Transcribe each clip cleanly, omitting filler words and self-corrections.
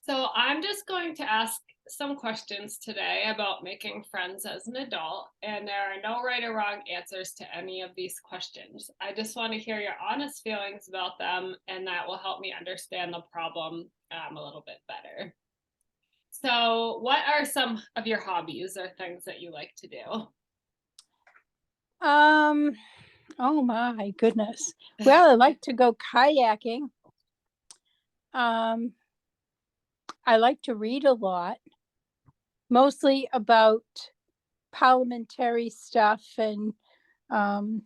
So I'm just going to ask some questions today about making friends as an adult, and there are no right or wrong answers to any of these questions. I just want to hear your honest feelings about them, and that will help me understand the problem a little bit better. So, what are some of your hobbies or things that you like to do? Um, oh my goodness. Well, I like to go kayaking. Um, I like to read a lot, mostly about parliamentary stuff and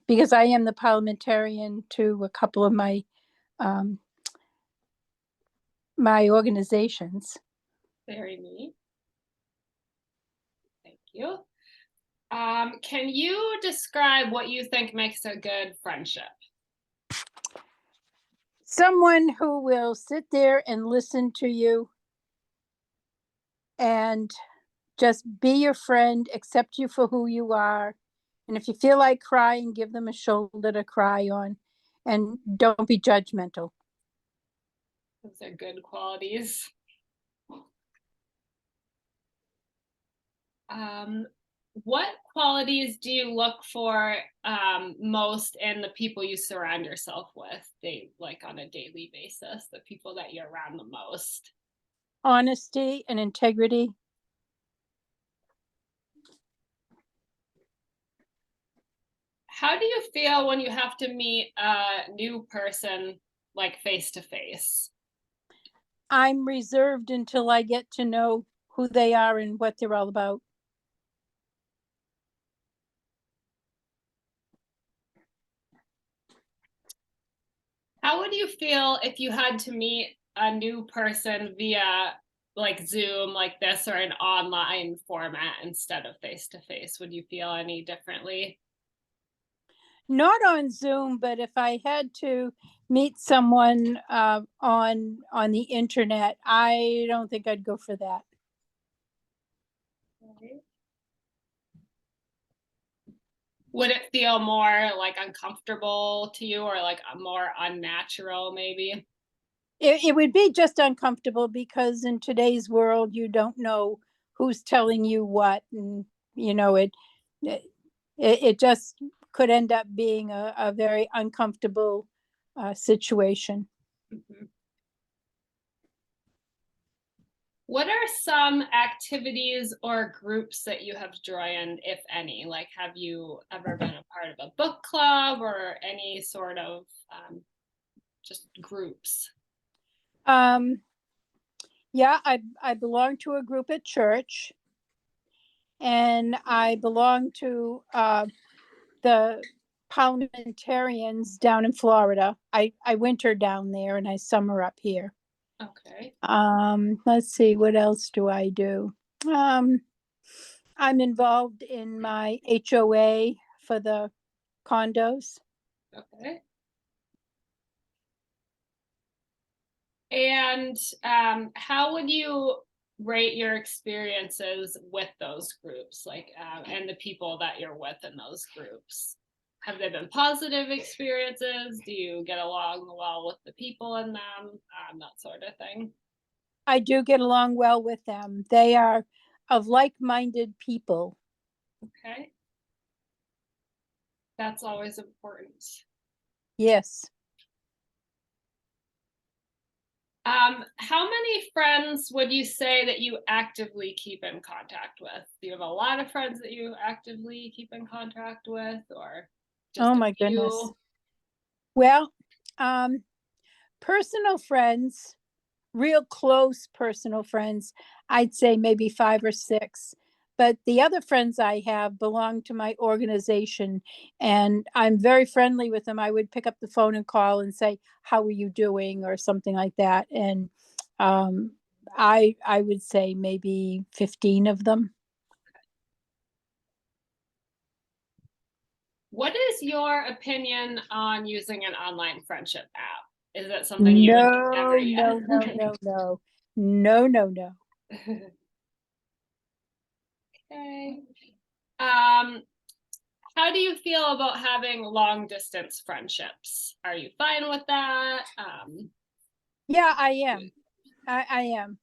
because I am the parliamentarian to a couple of um, my organizations. Very neat. Thank you. Can you describe what you think makes a good friendship? Someone who will sit there and listen to you and just be your friend, accept you for who you are. And if you feel like crying, give them a shoulder to cry on and don't be judgmental. Those are good qualities. Um, what qualities do you look for most in the people you surround yourself with, like on a daily basis, the people that you're around the most? Honesty and integrity. How do you feel when you have to meet a new person like face to face? I'm reserved until I get to know who they are and what they're all about. How would you feel if you had to meet a new person via like Zoom like this or an online format instead of face to face? Would you feel any differently? Not on Zoom, but if I had to meet someone on the internet, I don't think I'd go for that. Would it feel more like uncomfortable to you or like more unnatural maybe? It would be just uncomfortable because in today's world, you don't know who's telling you what, and you know it, it just could end up being a very uncomfortable situation. Mhm. What are some activities or groups that you have joined, if any? Like, have you ever been a part of a book club or any sort of just groups? Um, yeah, I belong to a group at church, and I belong to the parliamentarians down in Florida. I winter down there and I summer up here. Okay. Let's see, what else do I do? Um, I'm involved in my HOA for the condos. Okay. And how would you rate your experiences with those groups, like, and the people that you're with in those groups? Have they been positive experiences? Do you get along well with the people in them? That sort of thing. I do get along well with them. They are of like-minded people. Okay. That's always important. Yes. How many friends would you say that you actively keep in contact with? Do you have a lot of friends that you actively keep in contact with, or Oh just a my goodness. few? Well, um, personal friends, real close personal friends, I'd say maybe five or six. But the other friends I have belong to my organization, and I'm very friendly with them. I would pick up the phone and call and say, "How are you doing?" or something like that. And um, I would say maybe 15 of them. What is your opinion on using an online friendship app? Is it something you would never No, yet? no, no, no, no, no, no, no. Okay. Um, how do you feel about having long distance friendships? Are you fine with that? Yeah, I am. I am.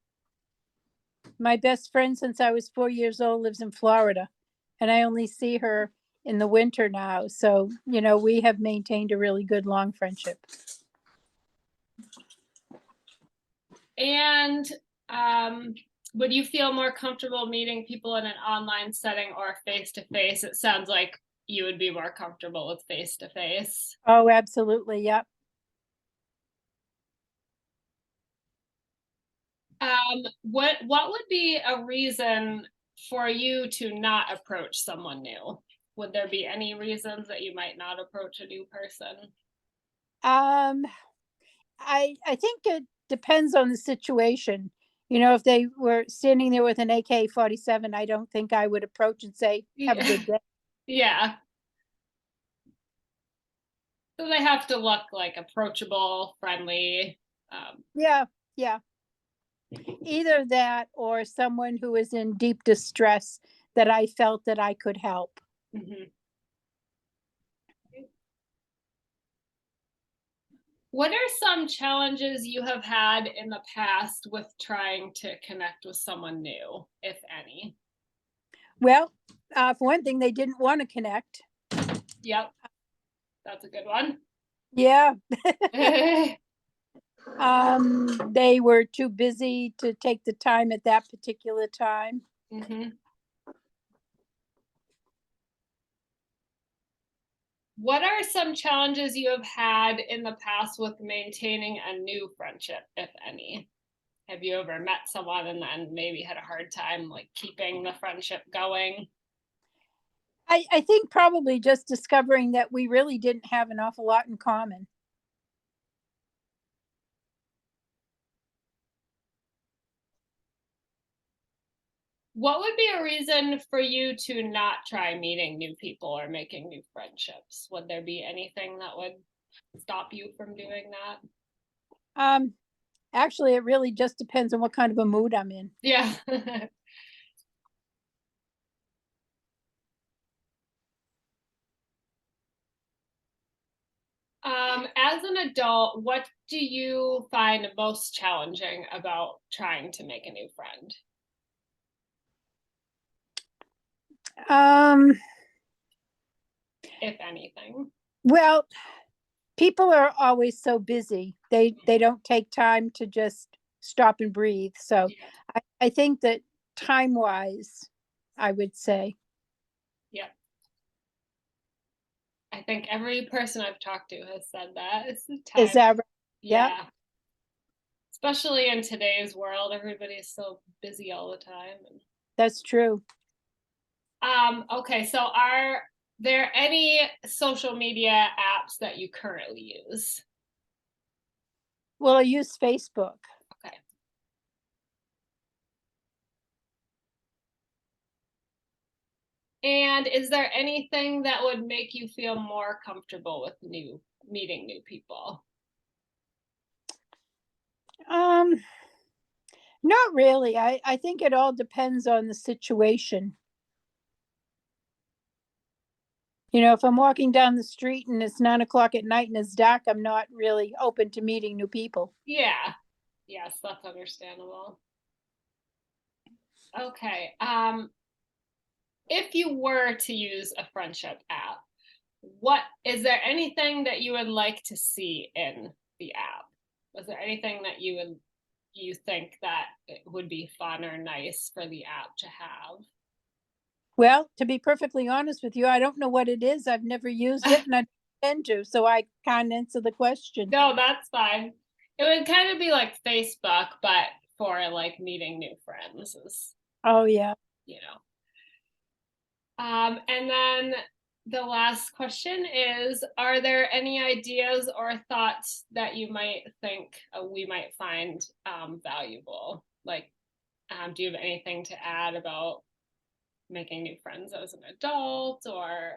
My best friend since I was 4 years old lives in Florida, and I only see her in the winter now. So, we have maintained a really good long friendship. And would you feel more comfortable meeting people in an online setting or face to face? It sounds like you would be more comfortable with face to face. Oh, absolutely. Yep. What would be a reason for you to not approach someone new? Would there be any reasons that you might not approach a new person? Um, I think it depends on the situation. If they were standing there with an AK-47, I don't think I would approach and say, "Have a Yeah. good day." Yeah. So they have to look like approachable, friendly. Yeah, yeah. Either that or someone who is in deep distress that I felt that I could help. Mhm. What are some challenges you have had in the past with trying to connect with someone new, if any? Well, for one thing, they didn't want to connect. Yep, that's a good one. Yeah. They were too busy to take the time at that particular time. Hmm. What are some challenges you have had in the past with maintaining a new friendship, if any? Have you ever met someone and then maybe had a hard time like keeping the friendship going? I think probably just discovering that we really didn't have an awful lot in common. What would be a reason for you to not try meeting new people or making new friendships? Would there be anything that would stop you from doing that? Um, Actually, it really just depends on what kind of a mood I'm in. Yeah. As an adult, what do you find most challenging about trying to make a new friend, Um, if anything? well, people are always so busy. They don't take time to just stop and breathe. So Yeah. I think that time wise, I would say. Yep. I think every person I've talked to has said that. It's the Is time. that right? Yeah, Yeah. Especially in today's world, everybody's so busy all the time. that's true. Okay, so are there any social media apps that you currently use? Well, I use Facebook. Okay. And is there anything that would make you feel more comfortable with meeting new people? Um, Not really. I think it all depends on the situation. If I'm walking down the street and it's 9 o'clock at night and it's dark, I'm not really open to meeting new people. Yeah. Yes, that's understandable. Okay. If you were to use a friendship app, what is there anything that you would like to see in the app? Was there anything that you think that it would be fun or nice for the app to have? Well, to be perfectly honest with you, I don't know what it is. I've never used it and I don't intend to, so I can't answer the question. No, that's fine. It would kind of be like Facebook, but for like meeting new friends is, Oh, yeah. you know. And then the last question is, are there any ideas or thoughts that you might think we might find valuable? Like, do you have anything to add about making new friends as an adult or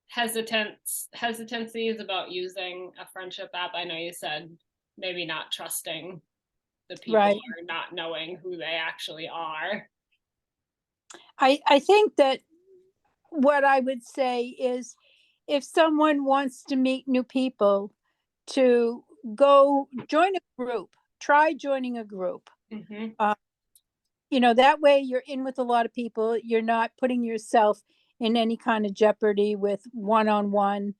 hesitancies about using a friendship app? I know you said maybe not trusting the people Right. or not knowing who they actually are. I think that what I would say is if someone wants to meet new people, to go join a group, try joining a group. Mm-hmm. Uh, that way you're in with a lot of people. You're not putting yourself in any kind of jeopardy with one-on-one.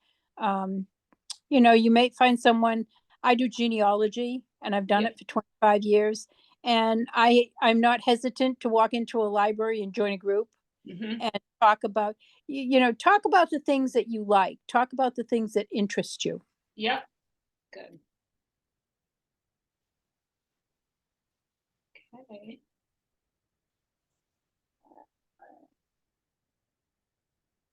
You may find someone. I do genealogy and I've done Yeah. it for 25 years. And I'm not hesitant to walk into a library and join a group Hmm. and talk about, talk about the things that you like, talk about the things that interest you. Yep. Good. Okay.